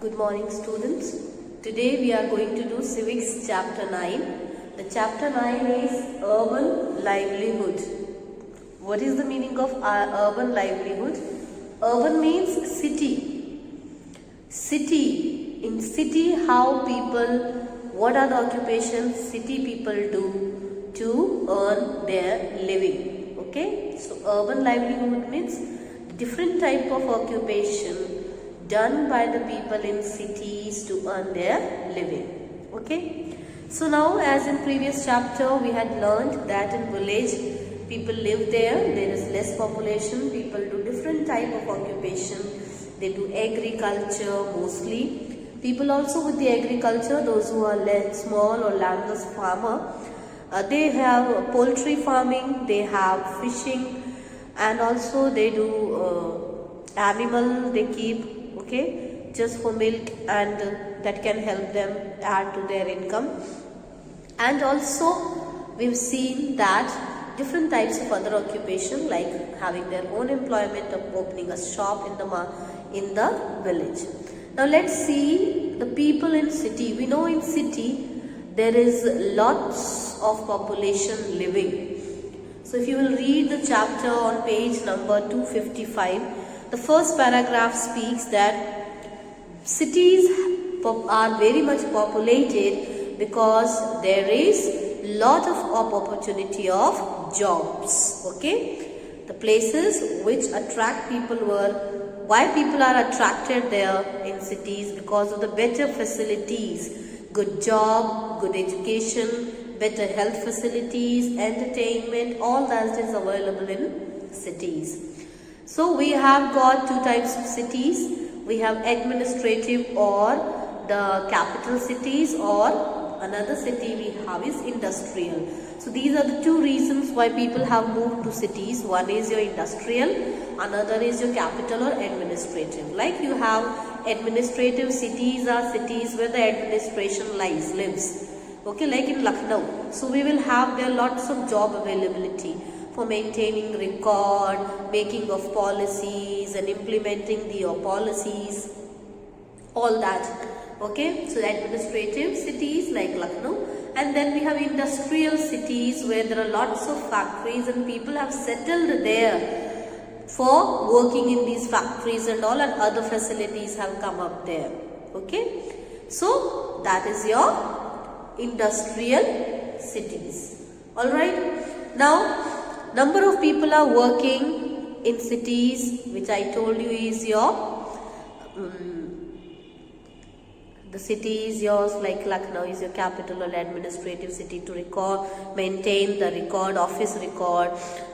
Good morning, students. Today we are going to do Civics chapter 9. The chapter 9 is Urban Livelihood. What is the meaning of urban livelihood? Urban means city. City. In city, how people, what are the occupations city people do to earn their living? Okay. So urban livelihood means different type of occupation done by the people in cities to earn their living. Okay. So now, as in previous chapter we had learned that in village people live there is less population, people do different type of occupation. They do agriculture mostly. People also with the agriculture, those who are small or landless farmer, they have poultry farming, they have fishing, and also they do animal they keep, okay, just for milk, and that can help them add to their income. And also we've seen that different types of other occupation, like having their own employment of opening a shop in the village. Now let's see the people in city. We know in city there is lots of population living. So if you will read the chapter on page number 255, the first paragraph speaks that cities are very much populated because there is lot of opportunity of jobs. Okay, the places which attract people why people are attracted there in cities, because of the better facilities, good job, good education, better health facilities, entertainment, all that is available in cities. So we have got two types of cities. We have administrative or the capital cities, or another city we have is industrial. So these are the two reasons why people have moved to cities. One is your industrial, another is your capital or administrative. Like you have administrative cities are cities where the administration lives. Okay, like in Lucknow. So we will have there lots of job availability for maintaining record, making of policies and implementing the policies, all that. Okay, so administrative cities like Lucknow, and then we have industrial cities where there are lots of factories and people have settled there for working in these factories and all, and other facilities have come up there. Okay, so that is your industrial cities. Alright, now number of people are working in cities, which I told you is your the city is yours, like Lucknow is your capital or administrative city to record, maintain the record, office record,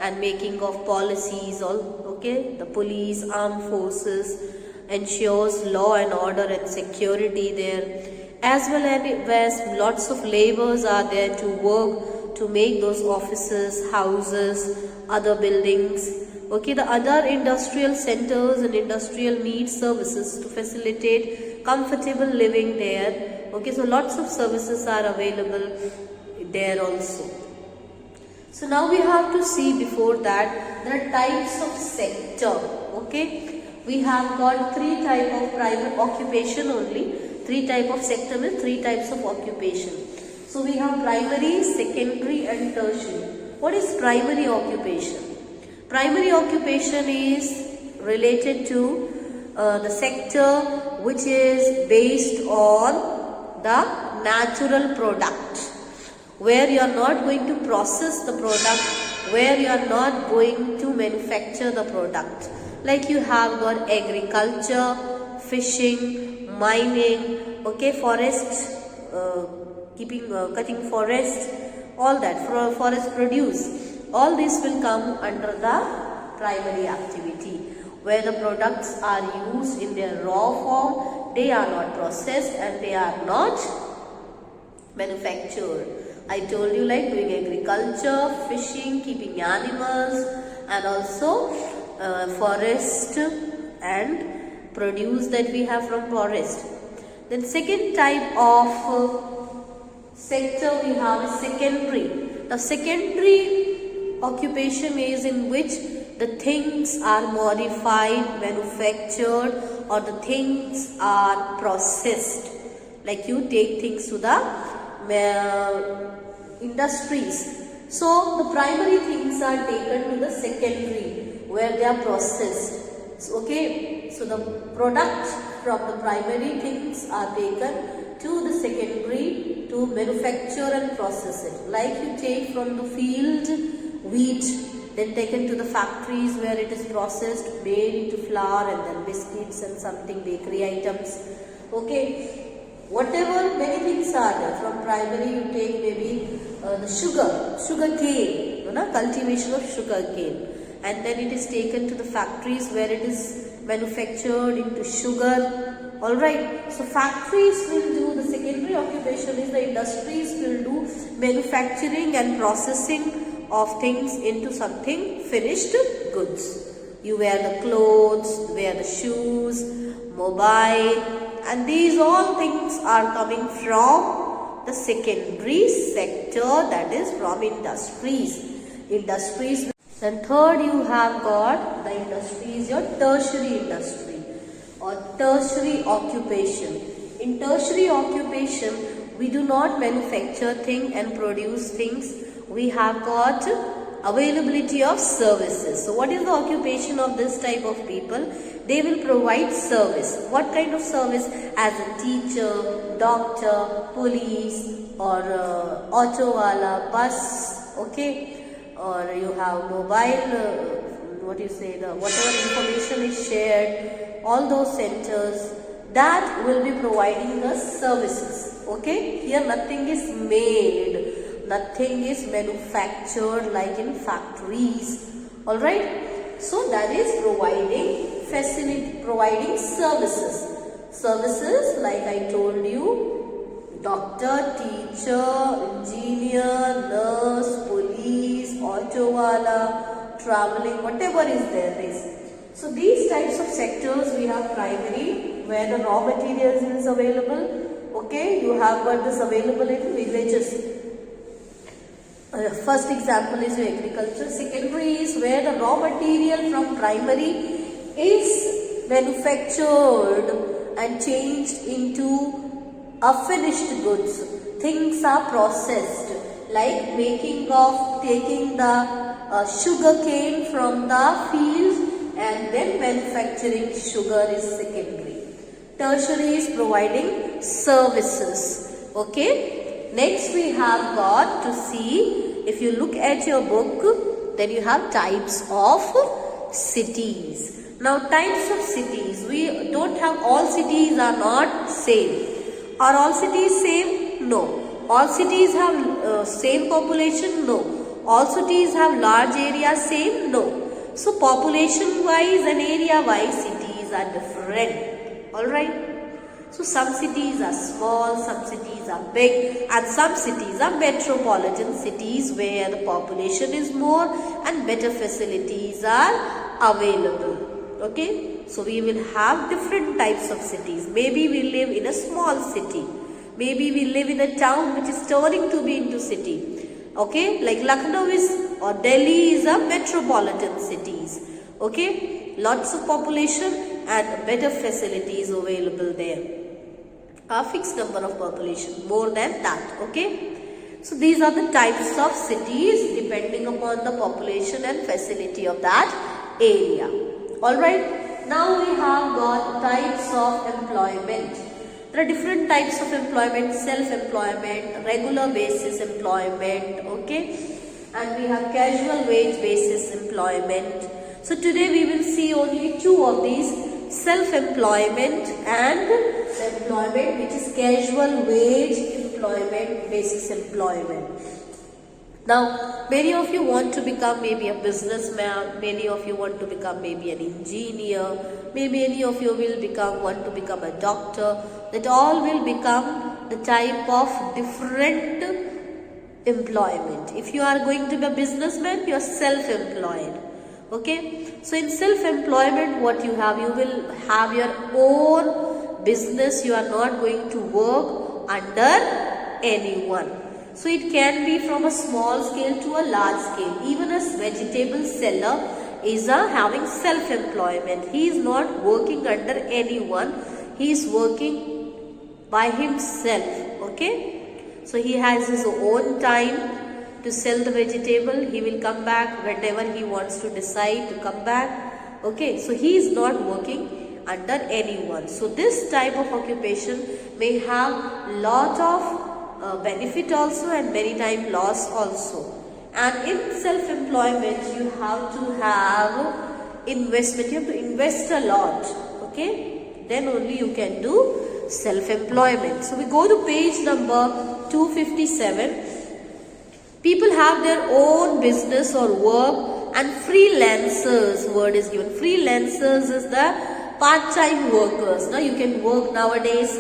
and making of policies, all. Okay, the police, armed forces ensures law and order and security there, as well as lots of laborers are there to work to make those offices, houses, other buildings. Okay, the other industrial centers and industrial needs services to facilitate comfortable living there. Okay, so lots of services are available there also. So now we have to see before that there are types of sector. Okay, we have got three types of private occupation only. Three type of sector means three types of occupation. So we have primary, secondary and tertiary. What is primary occupation? Primary occupation is related to the sector which is based on the natural product, where you are not going to process the product, where you are not going to manufacture the product. Like you have got agriculture, fishing, mining, okay, forest, cutting forest, all that, forest produce. All this will come under the primary activity, where the products are used in their raw form, they are not processed and they are not manufactured. I told you, like doing agriculture, fishing, keeping animals, and also forest and produce that we have from forest. Then second type of sector we have is secondary. Now secondary occupation is in which the things are modified, manufactured, or the things are processed. Like you take things to the industries. So the primary things are taken to the secondary where they are processed. Okay, so the products from the primary things are taken to the secondary to manufacture and process it. Like you take from the field wheat, then taken to the factories where it is processed, made into flour and then biscuits and something bakery items. Okay, whatever many things are there. From primary you take maybe the sugar cane, cultivation of sugar cane, and then it is taken to the factories where it is manufactured into sugar. Alright, so factories will do, the secondary occupation is the industries will do manufacturing and processing of things into something finished goods. You wear the clothes, wear the shoes, mobile, and these all things are coming from the secondary sector, that is from industries. And third you have got the industry is your tertiary industry or tertiary occupation. In tertiary occupation, we do not manufacture things and produce things. We have got availability of services. So what is the occupation of this type of people? They will provide service. What kind of service? As a teacher, doctor, police, or auto wala, bus, okay, or you have mobile, whatever information is shared, all those centers that will be providing the services. Okay, here nothing is made, nothing is manufactured like in factories. All right, so that is providing facility, providing services. Services like I told you, doctor, teacher, engineer, nurse, police, auto wala, traveling, whatever is there is. So these types of sectors we have primary where the raw materials is available. Okay, you have got this available in villages. First example is your agriculture. Secondary is where the raw material from primary is manufactured and changed into a finished goods. Things are processed, like taking the sugar cane from the fields and then manufacturing sugar is secondary. Tertiary is providing services. Okay. Next we have got to see, if you look at your book, then you have types of cities. Now types of cities, we don't have, all cities are not same. Are all cities same? No. All cities have same population? No. All cities have large areas same? No. So population wise and area wise cities are different. Alright. So some cities are small, some cities are big, and some cities are metropolitan cities where the population is more and better facilities are available. Okay, so we will have different types of cities. Maybe we live in a small city. Maybe we live in a town which is turning to be into city. Okay, like Lucknow is or Delhi is a metropolitan cities. Okay, lots of population and better facilities available there. A fixed number of population, more than that. Okay, so these are the types of cities depending upon the population and facility of that area. Alright, now we have got types of employment. There are different types of employment: self-employment, regular basis employment, okay, and we have casual wage basis employment. So today we will see only two of these: self-employment and the employment which is casual wage employment, basis employment. Now, many of you want to become maybe a businessman, many of you want to become maybe an engineer, maybe any of you will want to become a doctor. That all will become the type of different employment. If you are going to be a businessman, you are self-employed. Okay, so in self-employment what you will have your own business. You are not going to work under anyone. So it can be from a small scale to a large scale. Even a vegetable seller is having self-employment. He is not working under anyone. He is working by himself. Okay. So he has his own time to sell the vegetable. He will come back whenever he wants to decide to come back. Okay. So he is not working under anyone. So this type of occupation may have lot of benefit also and many times loss also. And in self-employment you have to have investment. You have to invest a lot. Okay. Then only you can do self-employment. So we go to page number 257. People have their own business or work, and freelancers word is given. Freelancers is the part-time workers. Now you can work nowadays.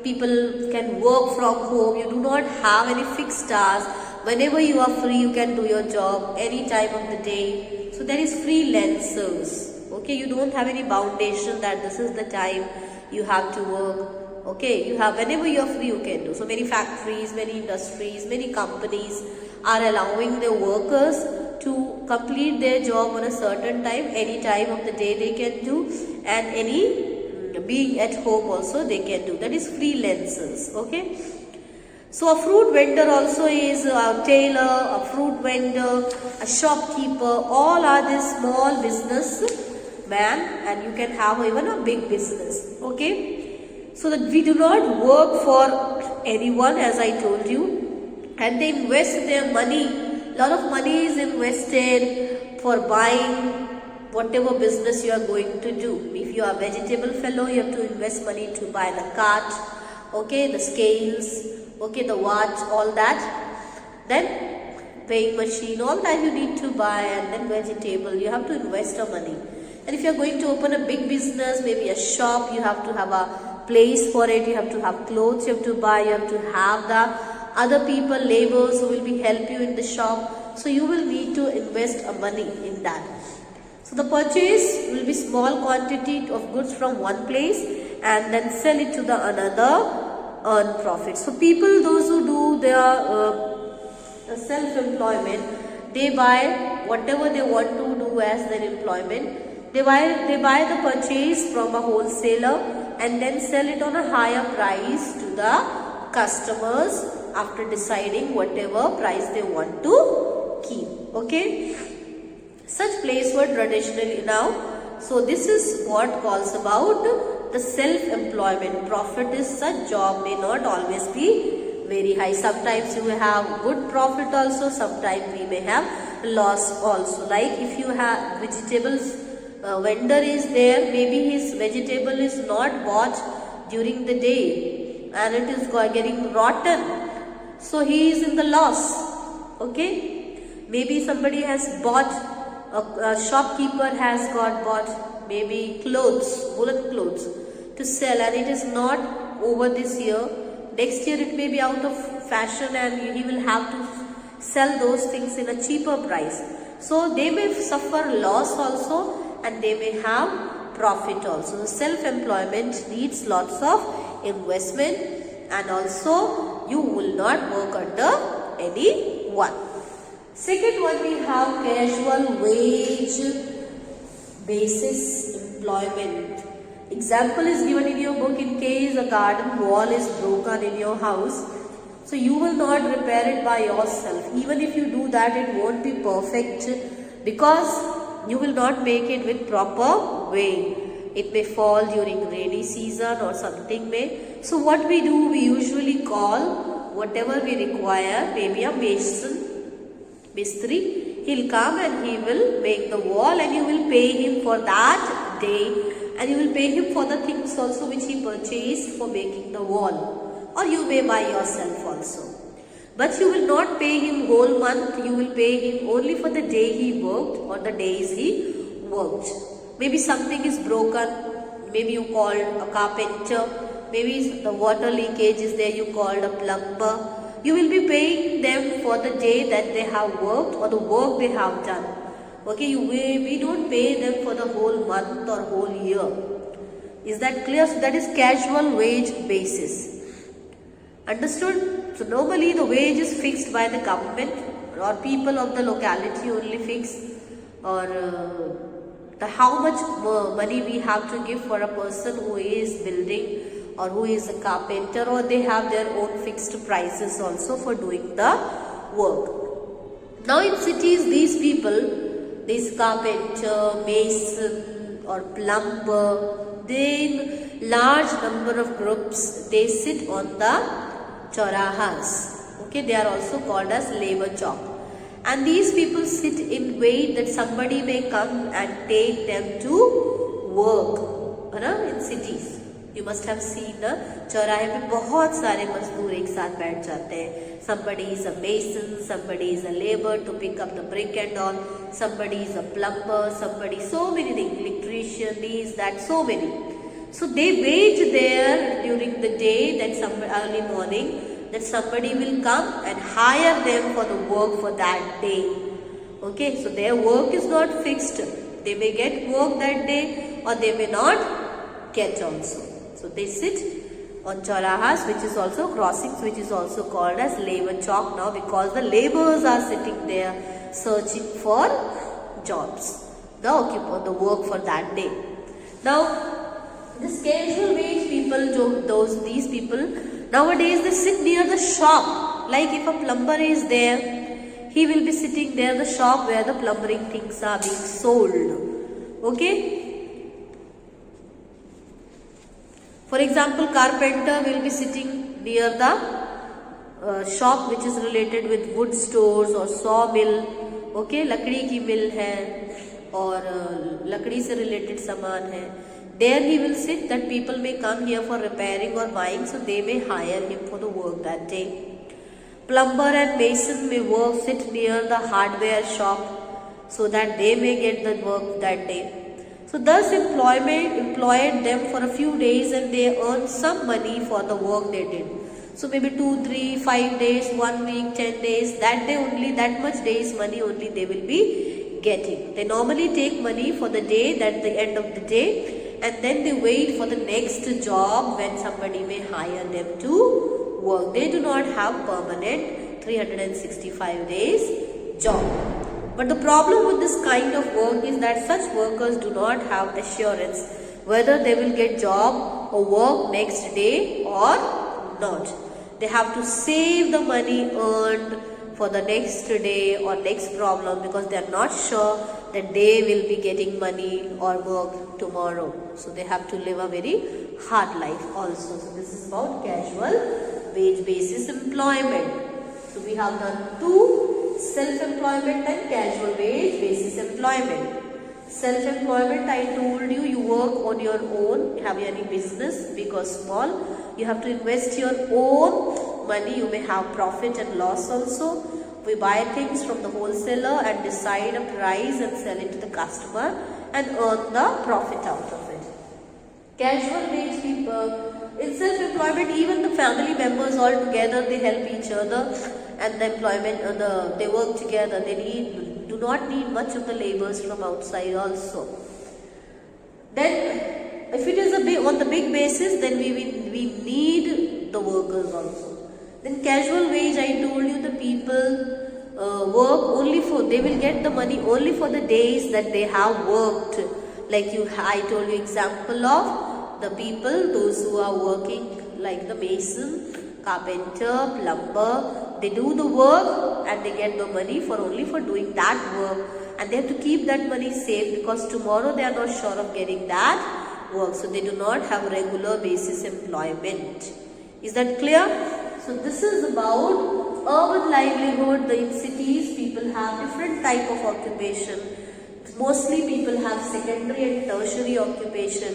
People can work from home. You do not have any fixed hours. Whenever you are free, you can do your job any time of the day. So there is freelancers. Okay, you don't have any foundation that this is the time you have to work. Okay, you have whenever you are free, you can do. So many factories, many industries, many companies are allowing their workers to complete their job on a certain time. Any time of the day they can do, and any being at home also they can do. That is freelancers. Okay. So a fruit vendor also is a tailor, a fruit vendor, a shopkeeper. All are these small business man, and you can have even a big business. Okay. So that we do not work for anyone, as I told you, and they invest their money. A lot of money is invested for buying whatever business you are going to do. If you are a vegetable fellow, you have to invest money to buy the cart, okay, the scales, okay, the watch, all that. Then weighing machine, all that you need to buy, and then vegetable, you have to invest your money. And if you are going to open a big business, maybe a shop, you have to have a place for it, you have to have clothes you have to buy, you have to have the other people, laborers who will be help you in the shop. So you will need to invest a money in that. So the purchase will be small quantity of goods from one place and then sell it to the another, earn profit. So people, those who do their self-employment, they buy whatever they want to do as their employment. They buy the purchase from a wholesaler and then sell it on a higher price to the customers after deciding whatever price they want to keep. Okay. Such place were traditionally now. So this is what calls about the self-employment. Profit is such job may not always be very high. Sometimes you may have good profit also. Sometimes we may have loss also. Like if you have vegetables vendor is there, maybe his vegetable is not bought during the day and it is getting rotten. So he is in the loss. Okay. Maybe somebody has bought. A shopkeeper has bought maybe clothes, woolen clothes to sell, and it is not over this year. Next year it may be out of fashion and he will have to sell those things in a cheaper price. So they may suffer loss also and they may have profit also. Self-employment needs lots of investment, and also you will not work under anyone. Second one, we have casual wage basis employment. Example is given in your book. In case a garden wall is broken in your house, so you will not repair it by yourself. Even if you do that, it won't be perfect because you will not make it with proper way. It may fall during rainy season or something may. So what we do, we usually call whatever we require, maybe a mason, Mistri, he'll come and he will make the wall, and you will pay him for that day, and you will pay him for the things also which he purchased for making the wall, or you may buy yourself also. But you will not pay him whole month, you will pay him only for the day he worked or the days he worked. Maybe something is broken, maybe you called a carpenter, maybe the water leakage is there, you called a plumber. You will be paying them for the day that they have worked or the work they have done. Okay, we don't pay them for the whole month or whole year. Is that clear? So that is casual wage basis. Understood? So normally the wage is fixed by the government or people of the locality only fix, or how much money we have to give for a person who is building or who is a carpenter, or they have their own fixed prices also for doing the work. Now in cities, these people, this carpenter, mason or plumber, they in large number of groups, they sit on the chaurahas. Okay, they are also called as labor chowk. And these people sit in wait that somebody may come and take them to work. In cities, you must have seen चौराहे पे बहुत सारे मजदूर एक साथ बैठ जाते हैं. Somebody is a mason, somebody is a labor to pick up the brick and all, somebody is a plumber, somebody, so many things, electrician, these, that, so many. So they wait there during the day, that some early morning, that somebody will come and hire them for the work for that day. Okay, so their work is not fixed. They may get work that day or they may not get also. So they sit on chaurahas, which is also crossings, which is also called as labor chowk now, because the laborers are sitting there searching for jobs, the work for that day. Now this casual wage people, these people, nowadays they sit near the shop. Like if a plumber is there, he will be sitting there, the shop where the plumbing things are being sold. Okay. For example, carpenter will be sitting near the shop which is related with wood stores or sawmill. Okay, लकड़ी की मिल है और लकड़ी से related सामान है. There he will sit, that people may come here for repairing or buying, so they may hire him for the work that day. Plumber and mason may sit near the hardware shop, so that they may get the work that day. So thus employed them for a few days, and they earned some money for the work they did. So maybe 2, 3, 5 days, 1 week, 10 days, that day only, that much days money only they will be getting. They normally take money for the day, that the end of the day, and then they wait for the next job when somebody may hire them to work. They do not have permanent 365 days job. But the problem with this kind of work is that such workers do not have assurance whether they will get job or work next day or not. They have to save the money earned for the next day or next problem, because they are not sure that they will be getting money or work tomorrow. So they have to live a very hard life also. So this is about casual wage basis employment. So we have done 2. Self-employment and casual wage basis employment. Self-employment, I told you, you work on your own. You have any business, big or small. You have to invest your own money. You may have profit and loss also. We buy things from the wholesaler and decide a price and sell it to the customer and earn the profit out of it. Casual wage people, in self-employment, even the family members all together, they help each other. And the employment, they work together. They do not need much of the laborers from outside also. Then, if it is on the big basis, then we need the workers also. Then casual wage, I told you, the people work only they will get the money only for the days that they have worked. Like I told you example of the people, those who are working like the mason, carpenter, plumber. They do the work and they get the money only for doing that work, and they have to keep that money safe, because tomorrow they are not sure of getting that work. So they do not have regular basis employment. Is that clear? So this is about urban livelihood. In cities, people have different type of occupation. Mostly people have secondary and tertiary occupation,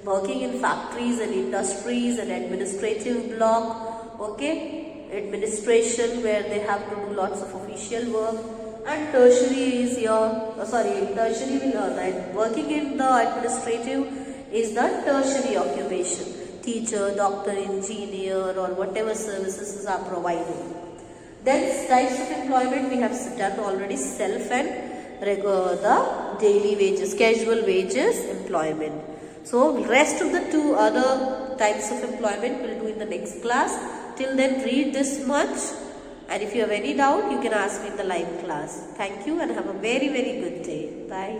working in factories and industries and administrative block. Okay. Administration, where they have to do lots of official work, and tertiary is working in the administrative is the tertiary occupation. Teacher, doctor, engineer, or whatever services are provided. Then types of employment we have done already: self and the daily wages, casual wages employment. So rest of the 2 other types of employment we'll do in the next class. Till then, read this much, and if you have any doubt, you can ask me in the live class. Thank you and have a very, very good day. Bye.